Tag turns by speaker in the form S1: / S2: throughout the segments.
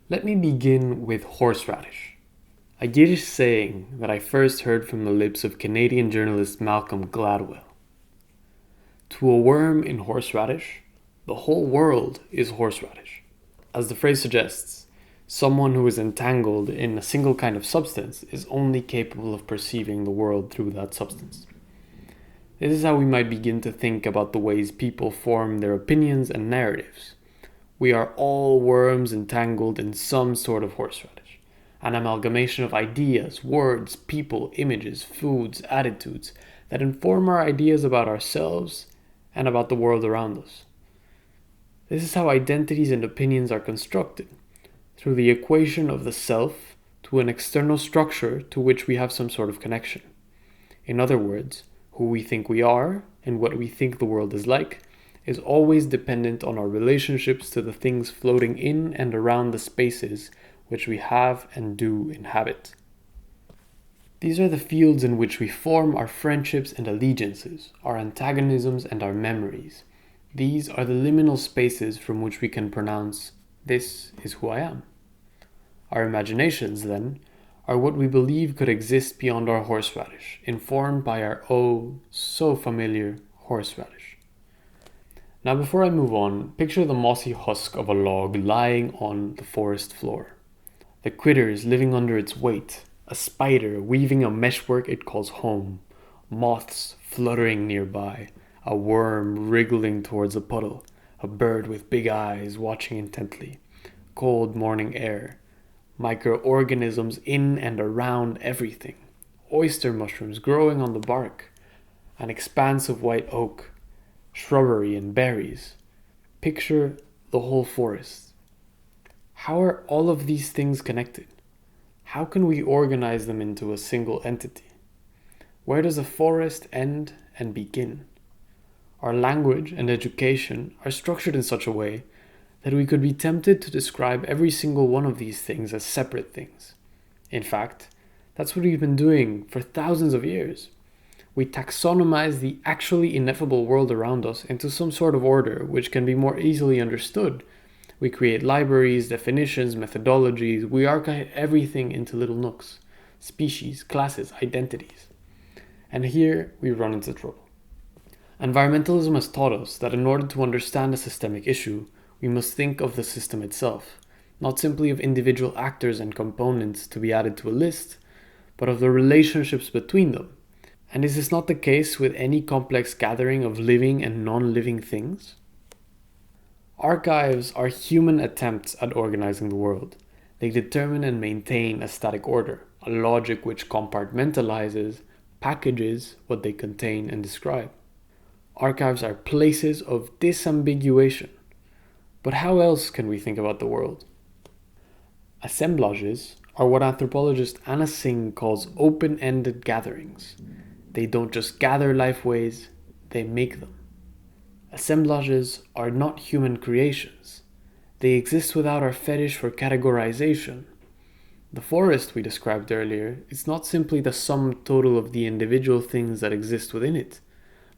S1: Let me begin with horseradish, a Yiddish saying that I first heard from the lips of Canadian journalist Malcolm Gladwell. To a worm in horseradish, the whole world is horseradish. As the phrase suggests, someone who is entangled in a single kind of substance is only capable of perceiving the world through that substance. This is how we might begin to think about the ways people form their opinions and narratives. We are all worms entangled in some sort of horseradish, an amalgamation of ideas, words, people, images, foods, attitudes that inform our ideas about ourselves and about the world around us. This is how identities and opinions are constructed, through the equation of the self to an external structure to which we have some sort of connection. In other words, who we think we are and what we think the world is like is always dependent on our relationships to the things floating in and around the spaces which we have and do inhabit. These are the fields in which we form our friendships and allegiances, our antagonisms and our memories. These are the liminal spaces from which we can pronounce, "This is who I am." Our imaginations, then, are what we believe could exist beyond our horseradish, informed by our oh, so familiar horseradish. Now before I move on, picture the mossy husk of a log lying on the forest floor. The critters living under its weight, a spider weaving a meshwork it calls home, moths fluttering nearby, a worm wriggling towards a puddle, a bird with big eyes watching intently, cold morning air, microorganisms in and around everything, oyster mushrooms growing on the bark, an expanse of white oak, shrubbery and berries. Picture the whole forest. How are all of these things connected? How can we organize them into a single entity? Where does a forest end and begin? Our language and education are structured in such a way that we could be tempted to describe every single one of these things as separate things. In fact, that's what we've been doing for thousands of years. We taxonomize the actually ineffable world around us into some sort of order which can be more easily understood. We create libraries, definitions, methodologies. We archive everything into little nooks, species, classes, identities. And here we run into trouble. Environmentalism has taught us that in order to understand a systemic issue, we must think of the system itself, not simply of individual actors and components to be added to a list, but of the relationships between them. And is this not the case with any complex gathering of living and non-living things? Archives are human attempts at organizing the world. They determine and maintain a static order, a logic which compartmentalizes, packages what they contain and describe. Archives are places of disambiguation. But how else can we think about the world? Assemblages are what anthropologist Anna Singh calls open-ended gatherings. They don't just gather lifeways, they make them. Assemblages are not human creations. They exist without our fetish for categorization. The forest we described earlier is not simply the sum total of the individual things that exist within it,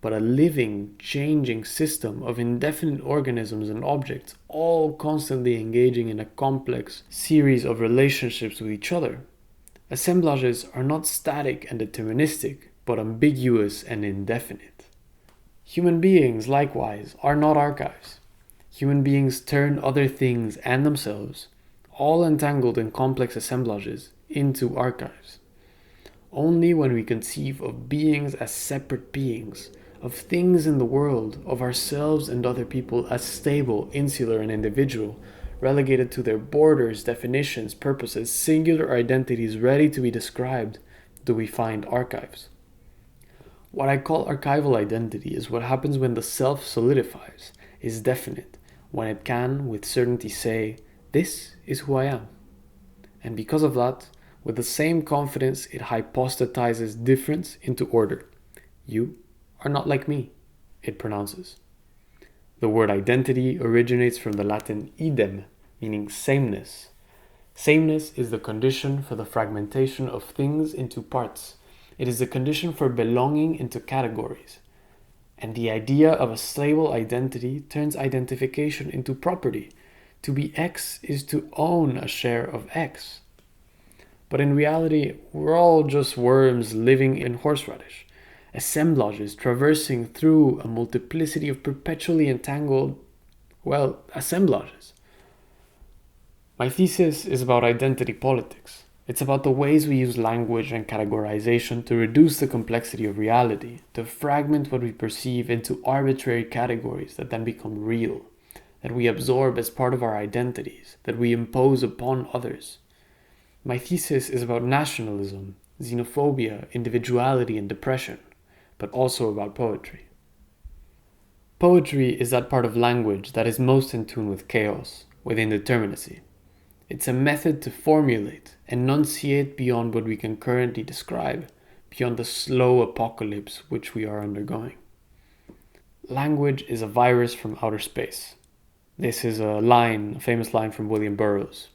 S1: but a living, changing system of indefinite organisms and objects, all constantly engaging in a complex series of relationships with each other. Assemblages are not static and deterministic, but ambiguous and indefinite. Human beings, likewise, are not archives. Human beings turn other things and themselves, all entangled in complex assemblages, into archives. Only when we conceive of beings as separate beings, of things in the world, of ourselves and other people as stable, insular, and individual, relegated to their borders, definitions, purposes, singular identities ready to be described, do we find archives. What I call archival identity is what happens when the self solidifies, is definite, when it can, with certainty, say, "This is who I am." And because of that, with the same confidence, it hypostatizes difference into order. You are not like me, it pronounces. The word identity originates from the Latin idem, meaning sameness. Sameness is the condition for the fragmentation of things into parts. It is the condition for belonging into categories. And the idea of a stable identity turns identification into property, To be X is to own a share of X. But in reality, we're all just worms living in horseradish, assemblages traversing through a multiplicity of perpetually entangled, assemblages. My thesis is about identity politics. It's about the ways we use language and categorization to reduce the complexity of reality, to fragment what we perceive into arbitrary categories that then become real, that we absorb as part of our identities, that we impose upon others. My thesis is about nationalism, xenophobia, individuality, and depression, but also about poetry. Poetry is that part of language that is most in tune with chaos, with indeterminacy. It's a method to formulate, enunciate beyond what we can currently describe, beyond the slow apocalypse which we are undergoing. Language is a virus from outer space. This is a famous line from William Burroughs.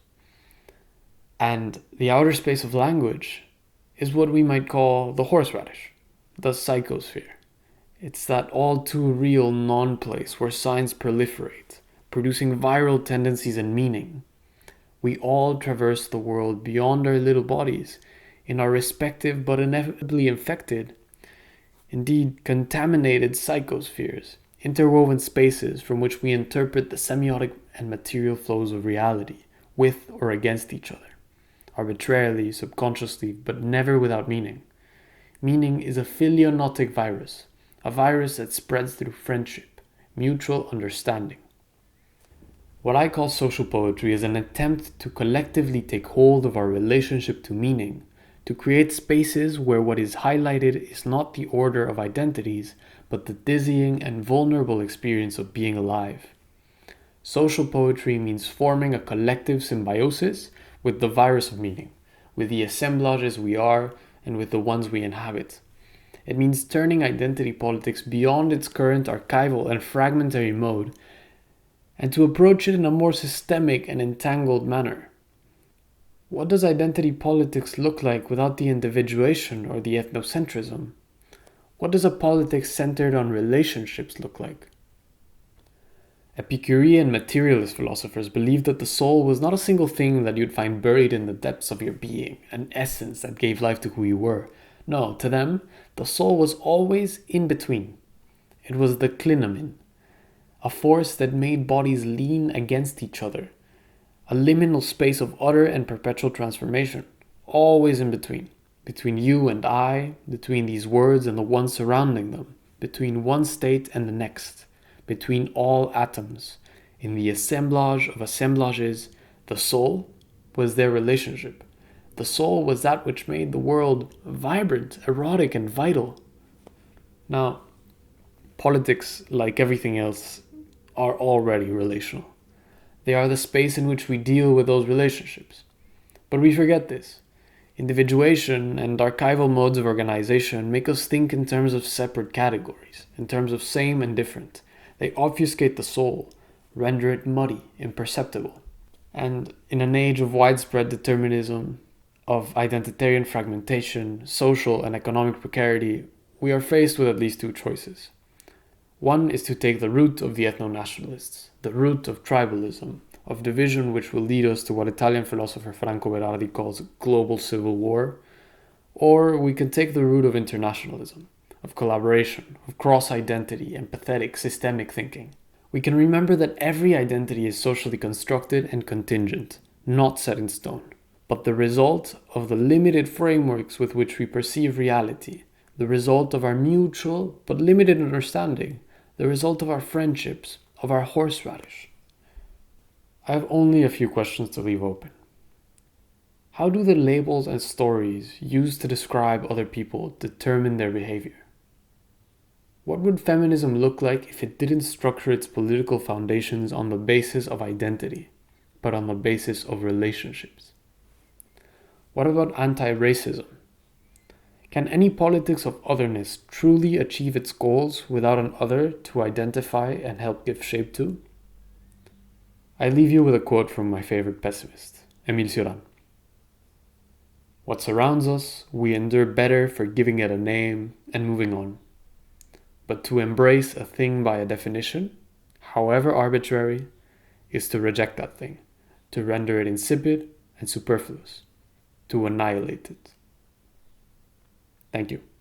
S1: And the outer space of language is what we might call the horseradish, the psychosphere. It's that all too real non-place where signs proliferate, producing viral tendencies and meaning. We all traverse the world beyond our little bodies, in our respective but inevitably infected, indeed contaminated psychospheres, interwoven spaces from which we interpret the semiotic and material flows of reality, with or against each other, arbitrarily, subconsciously, but never without meaning. Meaning is a filionotic virus, a virus that spreads through friendship, mutual understanding. What I call social poetry is an attempt to collectively take hold of our relationship to meaning, to create spaces where what is highlighted is not the order of identities, but the dizzying and vulnerable experience of being alive. Social poetry means forming a collective symbiosis with the virus of meaning, with the assemblages we are and with the ones we inhabit. It means turning identity politics beyond its current archival and fragmentary mode and to approach it in a more systemic and entangled manner. What does identity politics look like without the individuation or the ethnocentrism? What does a politics centered on relationships look like? Epicurean materialist philosophers believed that the soul was not a single thing that you'd find buried in the depths of your being, an essence that gave life to who you were. No, to them, the soul was always in between. It was the clinamen, a force that made bodies lean against each other, a liminal space of utter and perpetual transformation, always in between you and I, between these words and the ones surrounding them, between one state and the next, between all atoms. In the assemblage of assemblages, the soul was their relationship. The soul was that which made the world vibrant, erotic, and vital. Now, politics, like everything else, are already relational. They are the space in which we deal with those relationships. But we forget this. Individuation and archival modes of organization make us think in terms of separate categories, in terms of same and different. They obfuscate the soul, render it muddy, imperceptible. And in an age of widespread determinism, of identitarian fragmentation, social and economic precarity, we are faced with at least two choices. One is to take the route of the ethno-nationalists, the route of tribalism, of division which will lead us to what Italian philosopher Franco Berardi calls global civil war, or we can take the route of internationalism, of collaboration, of cross-identity, empathetic, systemic thinking. We can remember that every identity is socially constructed and contingent, not set in stone, but the result of the limited frameworks with which we perceive reality, the result of our mutual but limited understanding, the result of our friendships, of our horseradish. I have only a few questions to leave open. How do the labels and stories used to describe other people determine their behavior? What would feminism look like if it didn't structure its political foundations on the basis of identity, but on the basis of relationships? What about anti-racism? Can any politics of otherness truly achieve its goals without an other to identify and help give shape to? I leave you with a quote from my favorite pessimist, Émile Cioran. What surrounds us, we endure better for giving it a name and moving on. But to embrace a thing by a definition, however arbitrary, is to reject that thing, to render it insipid and superfluous, to annihilate it. Thank you.